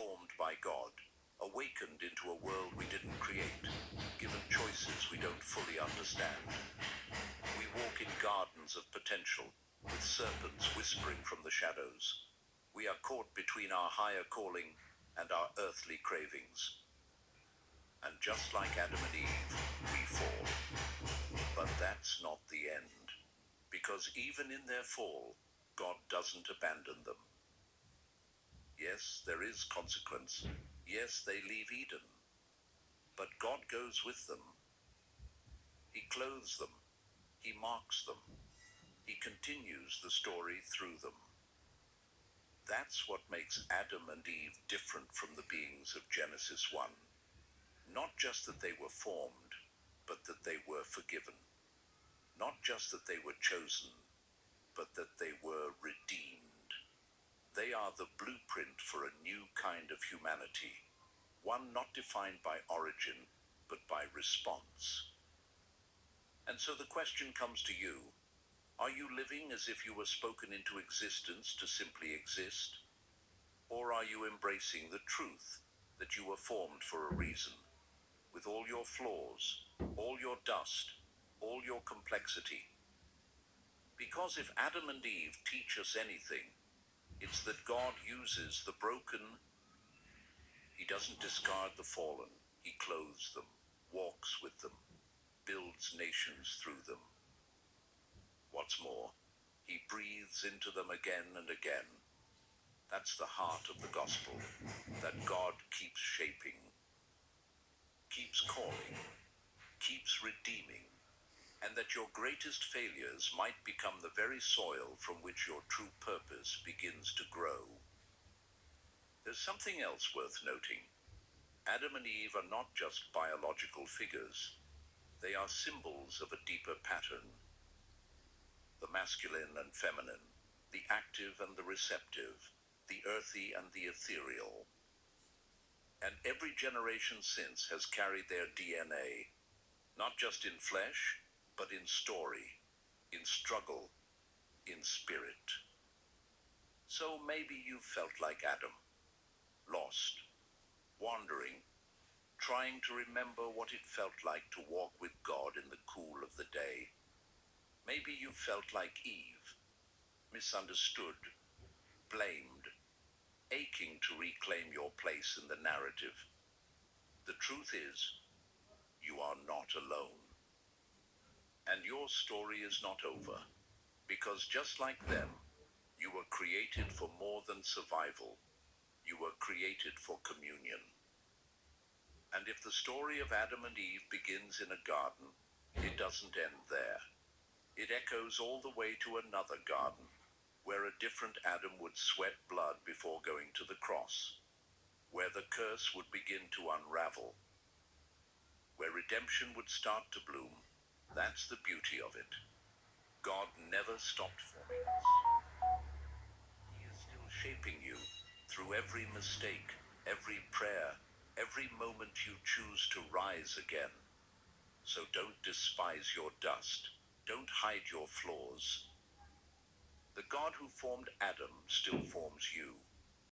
formed by God, awakened into a world we didn't create, given choices we don't fully understand. We walk in gardens of potential, with serpents whispering from the shadows. We are caught between our higher calling and our earthly cravings. And just like Adam and Eve, we fall. But that's not the end, because even in their fall, God doesn't abandon them. Yes, there is consequence. Yes, they leave Eden. But God goes with them. He clothes them. He marks them. He continues the story through them. That's what makes Adam and Eve different from the beings of Genesis 1. Not just that they were formed, but that they were forgiven. Not just that they were chosen, but that they were redeemed. They are the blueprint for a new kind of humanity, one not defined by origin, but by response. And so the question comes to you: are you living as if you were spoken into existence to simply exist? Or are you embracing the truth that you were formed for a reason, with all your flaws, all your dust, all your complexity? Because if Adam and Eve teach us anything, it's that God uses the broken. He doesn't discard the fallen. He clothes them, walks with them, builds nations through them. What's more, he breathes into them again and again. That's the heart of the gospel, that God keeps shaping, keeps calling, keeps redeeming, and that your greatest failures might become the very soil from which your true purpose begins to grow. There's something else worth noting. Adam and Eve are not just biological figures. They are symbols of a deeper pattern. The masculine and feminine, the active and the receptive, the earthy and the ethereal. And every generation since has carried their DNA, not just in flesh, but in story, in struggle, in spirit. So maybe you've felt like Adam, lost, wandering, trying to remember what it felt like to walk with God in the cool of the day. Maybe you felt like Eve, misunderstood, blamed, aching to reclaim your place in the narrative. The truth is, you are not alone. And your story is not over, because just like them, you were created for more than survival. You were created for communion. And if the story of Adam and Eve begins in a garden, it doesn't end there. It echoes all the way to another garden, where a different Adam would sweat blood before going to the cross, where the curse would begin to unravel, where redemption would start to bloom. That's the beauty of it. God never stopped forming us. He is still shaping you through every mistake, every prayer, every moment you choose to rise again. So don't despise your dust. Don't hide your flaws. The God who formed Adam still forms you.